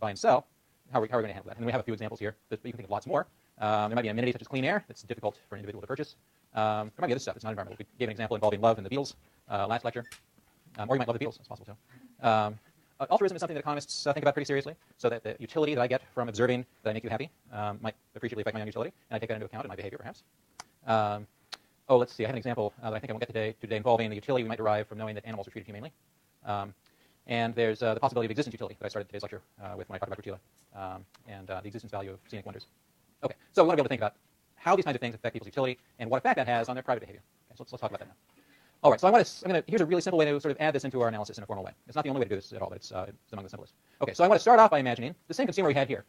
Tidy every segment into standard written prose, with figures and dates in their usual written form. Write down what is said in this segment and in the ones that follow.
buy and sell, how are we going to handle that? And we have a few examples here, but you can think of lots more. There might be an amenity such as clean air that's difficult for an individual to purchase. There might be other stuff that's not environmental. We gave an example involving love and the Beatles last lecture. Or you might love the Beatles, it's possible too. Altruism is something that economists think about pretty seriously, so that the utility that I get from observing that I make you happy might appreciably affect my own utility, and I take that into account in my behavior, perhaps. Let's see. I have an example that I think I won't get today involving the utility we might derive from knowing that animals are treated humanely. And there's the possibility of existence utility that I started today's lecture with when I talked about Rutila, and the existence value of scenic wonders. Okay, so we want to be able to think about how these kinds of things affect people's utility and what effect that has on their private behavior. Okay, so let's talk about that now. All right, so here's a really simple way to sort of add this into our analysis in a formal way. It's not the only way to do this at all, but it's among the simplest. Okay, so I want to start off by imagining the same consumer we had here.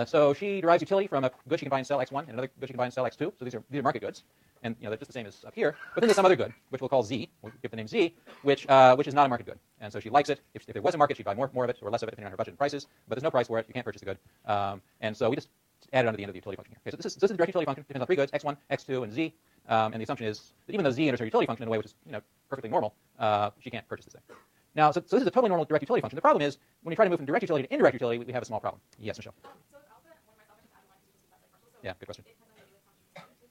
So she derives utility from a good she can buy and sell X1 and another good she can buy and sell X2. So these are market goods, and they're just the same as up here. But then there's some other good, which we'll call Z. We'll give the name Z, which is not a market good. And so she likes it. If there was a market, she'd buy more of it or less of it, depending on her budget and prices. But there's no price for it. You can't purchase the good. And so we just add it onto the end of the utility function here. Okay, so this is the direct utility function. Depends on three goods: X1, X2, and Z. And the assumption is that even though Z enters her utility function in a way which is perfectly normal, she can't purchase this thing. Now, so this is a totally normal direct utility function. The problem is when we try to move from direct utility to indirect utility, we have a small problem. Yes, Michelle. So is alpha one of my assumptions add one to partial? Yeah, good question. It has nothing to do with function.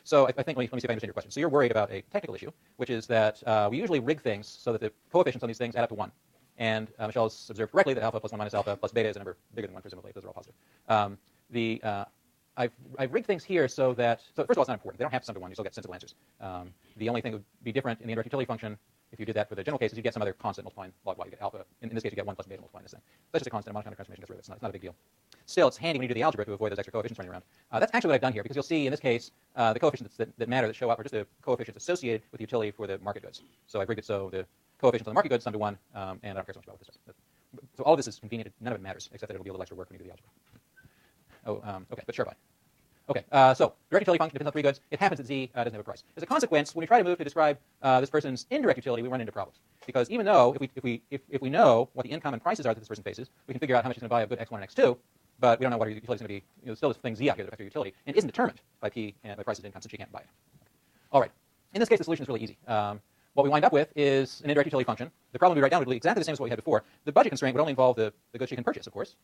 So I think let me see if I understand your question. So you're worried about a technical issue, which is that we usually rig things so that the coefficients on these things add up to 1. And Michelle has observed correctly that alpha plus 1 minus alpha plus beta is a number bigger than 1, presumably. Those are all positive. I've rigged things here so that, first of all, it's not important. They don't have to sum to 1. You still get sensible answers. The only thing that would be different in the indirect utility function, if you did that for the general case, is you get some other constant multiplying log y. You get alpha. In this case, you get 1 plus beta multiplying this thing. That's just a constant. A monotonic transformation gets rid of it. It's not a big deal. Still, it's handy when you do the algebra to avoid those extra coefficients running around. That's actually what I've done here, because you'll see in this case, the coefficients that matter, that show up, are just the coefficients associated with the utility for the market goods. So I've rigged it so the coefficients on the market goods sum to 1, and I don't care so much about what this does. So all of this is convenient. None of it matters, except that it'll be a little extra work when you do the algebra. Okay, but sure, fine. Okay, so direct utility function depends on three goods. It happens that Z doesn't have a price. As a consequence, when we try to move to describe this person's indirect utility, we run into problems. Because even though if we know what the income and prices are that this person faces, we can figure out how much he's going to buy of good X1 and X2, but we don't know what her utility is going to be. Still this thing Z out here that affects her utility, and isn't determined by P and by prices and income, since she can't buy it. All right. In this case, the solution is really easy. What we wind up with is an indirect utility function. The problem we write down would be exactly the same as what we had before. The budget constraint would only involve the goods she can purchase, of course.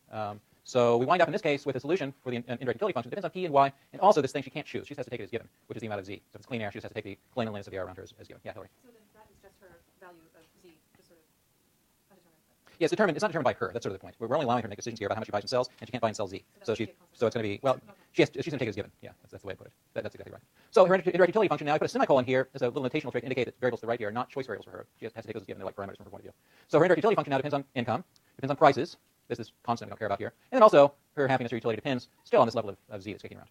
So we wind up in this case with a solution for the indirect utility function. It depends on P and Y, and also this thing she can't choose. She just has to take it as given, which is the amount of Z. So if it's clean air, she just has to take the cleanliness of the air around her as given. Yeah, Hillary. So then that is just her value of Z, just sort of undetermined. Yeah, it's not determined by her. That's sort of the point. We're only allowing her to make decisions here about how much she buys and sells, and she can't buy and sell Z. So it's going to be, well, she's going to take it as given. Yeah, that's the way I put it. That's exactly right. So her indirect utility function, now I put a semicolon here as a little notational trick to indicate that variables to the right here are not choice variables for her. She has to take those as given. They're like parameters from her point of view. So her indirect utility function now depends on income, depends on prices. This is constant we don't care about here. And then also her happiness or utility depends still on this level of Z that's kicking around.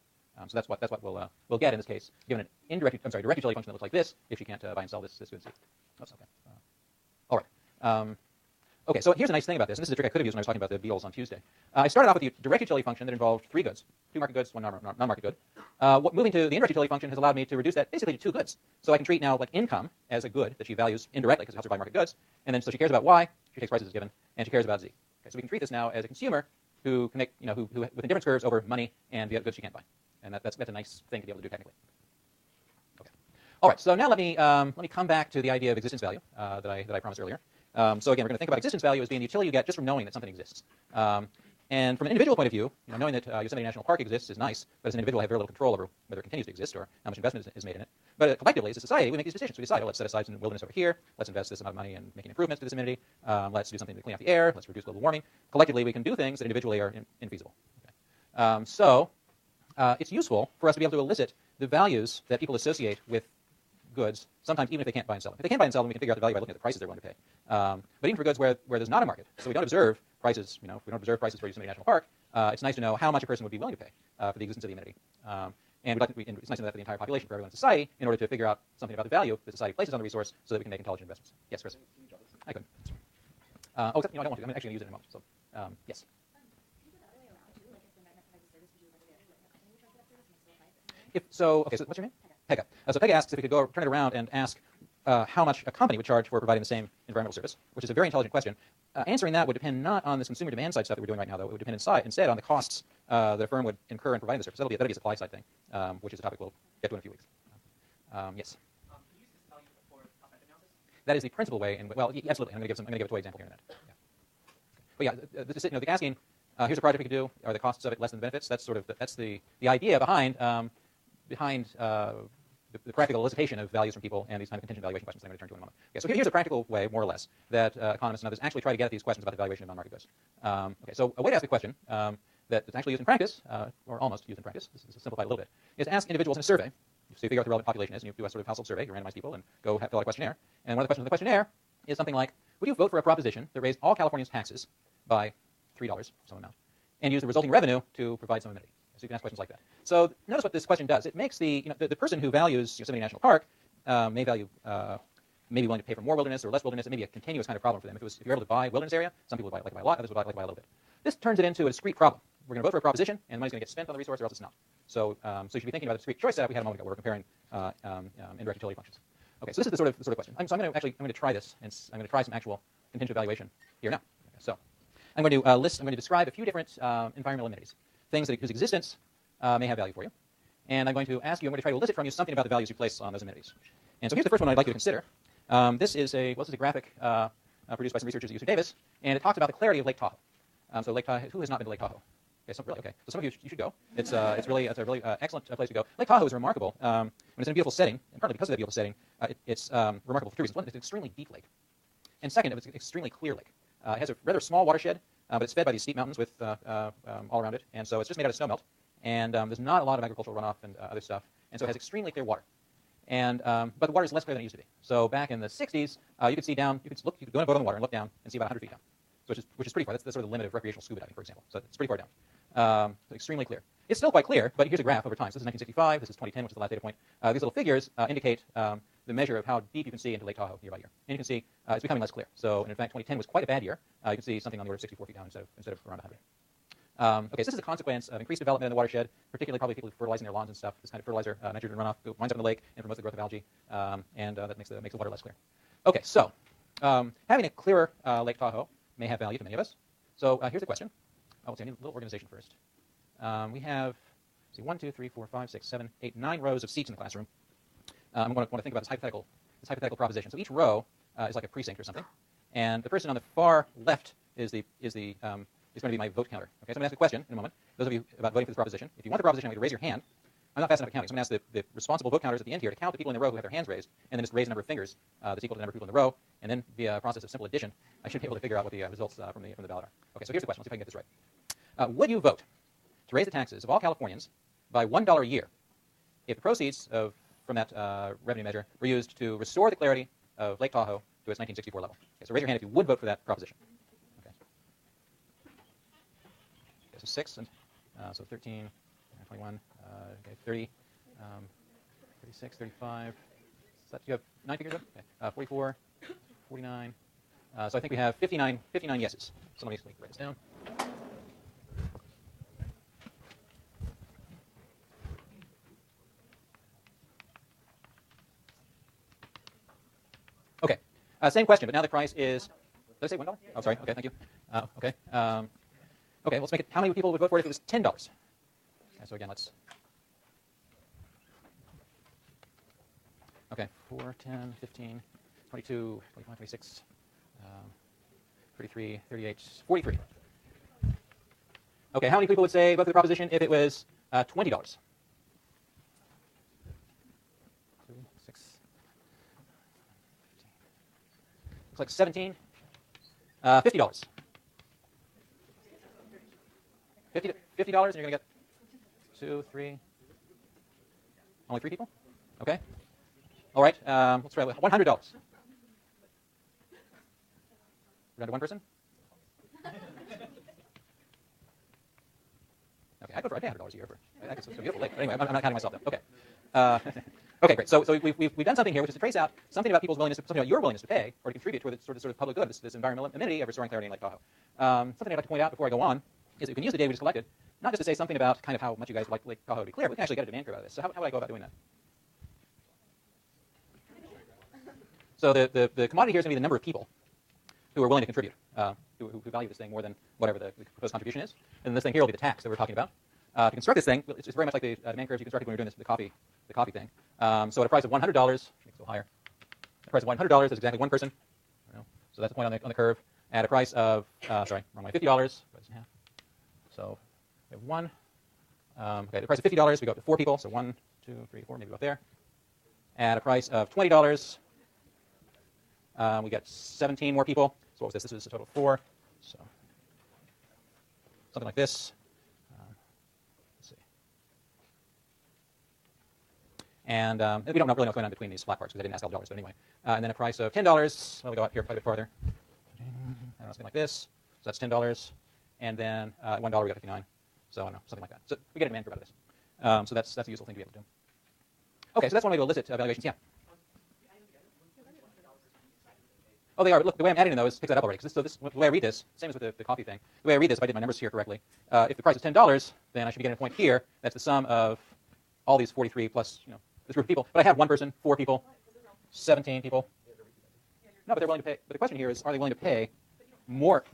So that's what we'll get in this case, given an direct utility function that looks like this if she can't buy and sell this good Z. Oops, okay. All right. Okay, so here's a nice thing about this, and this is a trick I could have used when I was talking about the Beatles on Tuesday. I started off with the direct utility function that involved three goods, 2 market goods, 1 non-market good. Moving to the indirect utility function has allowed me to reduce that basically to 2 goods. So I can treat now like income as a good that she values indirectly because it helps her buy market goods, and then so she cares about Y, she takes prices as given, and she cares about Z. Okay, so we can treat this now as a consumer who can make, who with indifference curves over money and the goods she can't buy, and that's a nice thing to be able to do technically. Okay. All right, so now let me come back to the idea of existence value that I promised earlier. So again, we're going to think about existence value as being the utility you get just from knowing that something exists. And from an individual point of view, knowing that Yosemite National Park exists is nice, but as an individual, I have very little control over whether it continues to exist or how much investment is made in it. But collectively, as a society, we make these decisions. We decide, let's set aside some wilderness over here. Let's invest this amount of money in making improvements to this amenity. Let's do something to clean out the air. Let's reduce global warming. Collectively, we can do things that individually are infeasible. Okay. So it's useful for us to be able to elicit the values that people associate with goods, sometimes even if they can't buy and sell them. If they can buy and sell them, we can figure out the value by looking at the prices they're willing to pay. But even for goods where there's not a market, so we don't observe prices, if we don't observe prices for Yosemite National Park, it's nice to know how much a person would be willing to pay for the existence of the amenity. And it's nice to know that for the entire population, for everyone in society, in order to figure out something about the value that society places on the resource so that we can make intelligent investments. Yes, Chris? I could. I don't want to. I'm actually going to use it in a moment. So, yes? So what's your name? Pega. So Pega asks if we could go turn it around and ask how much a company would charge for providing the same environmental service, which is a very intelligent question. Answering that would depend not on this consumer demand side stuff that we're doing right now, though. It would depend instead on the costs that a firm would incur in providing the service. That'll be a supply side thing, which is a topic we'll get to in a few weeks. Yes. Can you use this value for cost-benefit analysis? That is the principal way. Well, absolutely. I'm going to give a toy example here in a minute. Yeah. But yeah, the asking Here's a project we could do. Are the costs of it less than the benefits? That's sort of the idea behind the practical elicitation of values from people and these kind of contingent valuation questions that I'm going to turn to in a moment. Okay, so here's a practical way, more or less, that economists and others actually try to get at these questions about the valuation of non-market goods. Okay, so a way to ask a question that's actually used in practice, or almost used in practice, this is simplified a little bit, is to ask individuals in a survey. So you figure out what the relevant population is, and you do a sort of household survey, you randomize people, and go fill out a questionnaire. And one of the questions in the questionnaire is something like, would you vote for a proposition that raised all Californians' taxes by $3, some amount, and use the resulting revenue to provide some amenity? So you can ask questions like that. So notice what this question does. It makes the person who values Yosemite National Park may value may be willing to pay for more wilderness or less wilderness. It may be a continuous kind of problem for them. If you're able to buy wilderness area, some people would like to buy a lot, others would like to buy a little bit. This turns it into a discrete problem. We're going to vote for a proposition, and the money's going to get spent on the resource, or else it's not. So you should be thinking about the discrete choice setup we had a moment ago, where we're comparing indirect utility functions. Okay, so this is the sort of question. So I'm going to try this, and I'm going to try some actual contingent evaluation here now. Okay, so I'm going to describe a few different environmental amenities, things whose existence may have value for you. And I'm going to try to elicit from you something about the values you place on those amenities. And so here's the first one I'd like you to consider. This is a graphic produced by some researchers at UC Davis, and it talks about the clarity of Lake Tahoe. So Lake Tahoe, who has not been to Lake Tahoe? Okay, so some of you should go. It's a really excellent place to go. Lake Tahoe is remarkable when it's in a beautiful setting, and partly because of that beautiful setting, it's remarkable for two reasons. One, it's an extremely deep lake, and second, it's an extremely clear lake. It has a rather small watershed, but it's fed by these steep mountains with all around it, and so it's just made out of snowmelt. And there's not a lot of agricultural runoff and other stuff, and so it has extremely clear water. And but the water is less clear than it used to be. So back in the 60s, you could go in a boat on the water and look down and see about 100 feet down, which is pretty far. That's sort of the limit of recreational scuba diving, for example. So it's pretty far down. So extremely clear. It's still quite clear, but here's a graph over time. So this is 1965. This is 2010, which is the last data point. These little figures indicate the measure of how deep you can see into Lake Tahoe year by year. And you can see it's becoming less clear. So in fact, 2010 was quite a bad year. You can see something on the order of 64 feet down instead of around 100. Okay, so this is a consequence of increased development in the watershed, particularly probably people fertilizing their lawns and stuff. This kind of fertilizer, nitrogen runoff, winds up in the lake and promotes the growth of algae, and that makes the water less clear. Okay, so having a clearer Lake Tahoe may have value to many of us. So here's the question. Oh, let's see, I need a little organization first. We have 1, 2, 3, 4, 5, 6, 7, 8, 9 rows of seats in the classroom. I'm going to think about this hypothetical proposition. So each row is like a precinct or something, and the person on the far left is going to be my vote counter. Okay, so I'm going to ask a question in a moment. Those of you about voting for this proposition, if you want the proposition, I'm going to raise your hand. I'm not fast enough at counting, so I'm going to ask the responsible vote counters at the end here to count the people in the row who have their hands raised, and then just raise the number of fingers that's equal to the number of people in the row, and then via a process of simple addition, I should be able to figure out what the results from the ballot are. Okay, so here's the question. Let's see if I can get this right. Would you vote to raise the taxes of all Californians by $1 a year if the proceeds from that revenue measure were used to restore the clarity of Lake Tahoe to its 1964 level? Okay, so raise your hand if you would vote for that proposition. So 6, and so 13, 21, 30, 36, 35. So you have 9 figures up? Okay. 44, 49. So I think we have 59 yeses. So let me write this down. Okay. Same question, but now the price is, did I say $1? Oh, sorry. Okay, thank you. Okay. Okay, let's make it, how many people would vote for it if it was $10? Okay, so again, let's, okay, 4, 10, 15, 22, 25, 26, 33, 38, 43. Okay, how many people would say vote for the proposition if it was $20? 2, 6, 15. Looks like 17. $50. $50, and you're going to get 2, 3. Only 3 people? Okay. All right. Let's try $100. We're down to 1 person? Okay, I'd pay $100 a year for. It's a beautiful lake. Anyway, I'm not counting myself though. Okay. Okay, great. So we've done something here, which is to trace out something about people's willingness, something about your willingness to pay or to contribute toward the sort of public good, this environmental amenity of restoring clarity in Lake Tahoe. Something I'd like to point out before I go on is that we can use the data we just collected, not just to say something about kind of how much you guys like Lake Tahoe to be clear, but we can actually get a demand curve out of this. So how would I go about doing that? So the commodity here is going to be the number of people who are willing to contribute, who value this thing more than whatever the proposed contribution is. And this thing here will be the tax that we're talking about. To construct this thing, it's very much like the demand curves you constructed when we were doing the coffee thing. So at a price of $100, make it a little higher. At a price of $100, that's exactly 1 person. So that's the point on the curve. At a price of, sorry, wrong way, $50, in half. So we have 1. Okay, the price of $50, we go up to 4 people. So 1, 2, 3, 4, maybe go up there. At a price of $20, we get 17 more people. So what was this? This was a total of 4. So something like this. Let's see. And we don't really know what's going on between these flat parts because I didn't ask all the dollars. But anyway, and then a price of $10. Well, we go up here quite a bit farther. I don't know, something like this. So that's $10. And then $1 we got 59. So I don't know, something like that. So we get a demand curve out of this. So that's a useful thing to be able to do. Okay, so that's one way to elicit valuations. Yeah. Oh, they are. Look, the way I'm adding those picks that up already. The way I read this, same as with the coffee thing. The way I read this, if I did my numbers here correctly, if the price is $10, then I should be getting a point here. That's the sum of all these 43 plus, this group of people. But I have 1 person, 4 people, 17 people. No, but they're willing to pay. But the question here is, are they willing to pay more?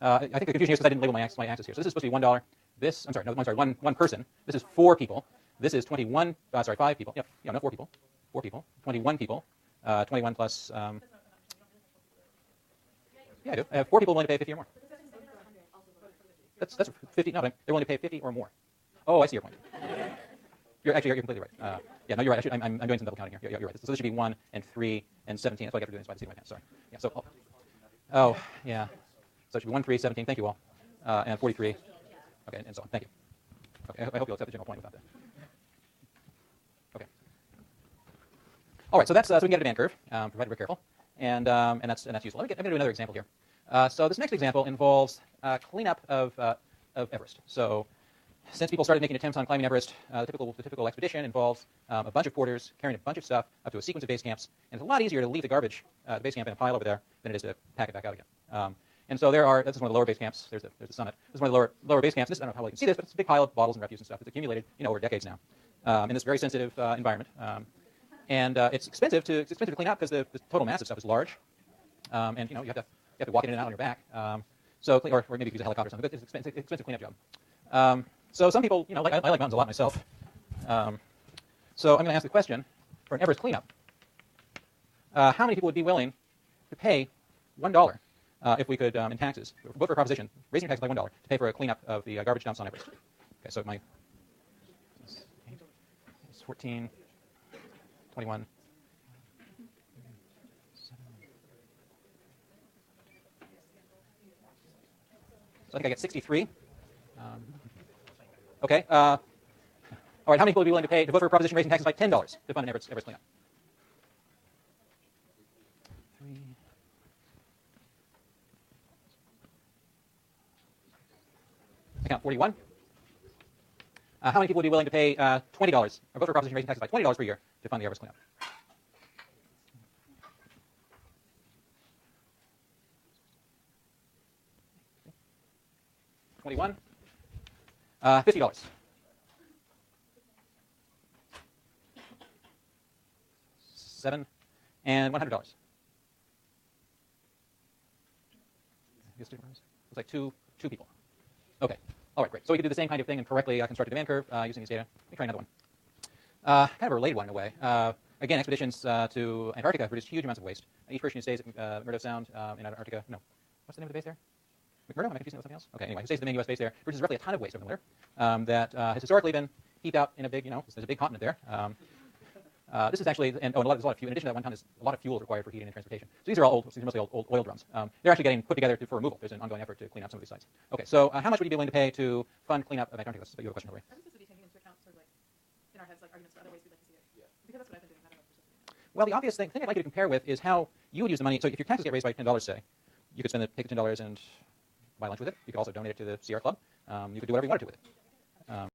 I think the confusion here is because I didn't label my axis here. So this is supposed to be $1. This, I'm sorry, one person. This is 4 people. This is 5 people. Yeah, no, 4 people. 4 people. 21 people. 21 plus. Yeah, I do. I have 4 people willing to pay 50 or more. That's 50. No, they're willing to pay 50 or more. Oh, I see your point. You're completely right. Yeah, no, you're right. I'm doing some double counting here. You're right. So this should be 1 and 3 and 17. That's why I got to do this by the seat of my pants. Sorry. Yeah. So. Oh, yeah. So it should be 1, 3, 17. Thank you all. And 43. Okay, and so on. Thank you. Okay, I hope you'll accept the general point without that. Okay. All right, so that's so we can get a demand curve, provided we're careful, and that's useful. I'm going to do another example here. So this next example involves cleanup of Everest. So since people started making attempts on climbing Everest, the typical expedition involves a bunch of porters carrying a bunch of stuff up to a sequence of base camps, and it's a lot easier to leave the garbage at the base camp in a pile over there than it is to pack it back out again. And so this is one of the lower base camps. There's the summit. This is one of the lower base camps. I don't know how well you can see this, but it's a big pile of bottles and refuse and stuff that's accumulated over decades now in this very sensitive environment. And it's expensive to clean up because the total mass of stuff is large, and you have to walk in and out on your back. Or maybe use a helicopter or something. But it's an expensive cleanup job. So some people, I like mountains a lot myself. So I'm going to ask the question for an Everest cleanup: how many people would be willing to pay $1 if we could, in taxes, vote for a proposition, raising taxes by $1 to pay for a cleanup of the garbage dumps on Everest? Okay, so it's 14, 21. So I think I get 63. Okay. All right. How many people would be willing to pay to vote for a proposition raising taxes by $10 to fund an Everest cleanup? 3. I count 41. How many people would be willing to pay $20 or vote for a proposition raising taxes by $20 per year to fund the Everest cleanup? 21. $50. 7 and $100. It's like two people. Okay. All right, great. So we could do the same kind of thing and correctly construct a demand curve using these data. Let me try another one. Kind of a related one in a way. Again, expeditions to Antarctica produce huge amounts of waste. Each person who stays at McMurdo Sound in Antarctica, no, what's the name of the base there? McMurdo? Am I confusing it with something else? Okay, anyway, who stays at the main U.S. base there produces roughly a ton of waste over the winter that has historically been heaped out in a big, there's a big continent there. This is actually, there's a lot of fuel. In addition to that, one ton is a lot of fuel required for heating and transportation. So these are all old, these are mostly old oil drums. They're actually getting put together for removal. There's an ongoing effort to clean up some of these sites. Okay, so how much would you be willing to pay to fund cleanup of Antarctica? That's you have a question, Hillary. Are we supposed to be taking into account sort of like in our heads like arguments for other ways we'd like to see it? Yeah. Because that's what I've been doing. I don't know if you're supposed to do. Well, the obvious thing I'd like you to compare with is how you would use the money. So if your taxes get raised by $10, say, you could take the $10 and buy lunch with it. You could also donate it to the Sierra Club. You could do whatever you wanted to with it.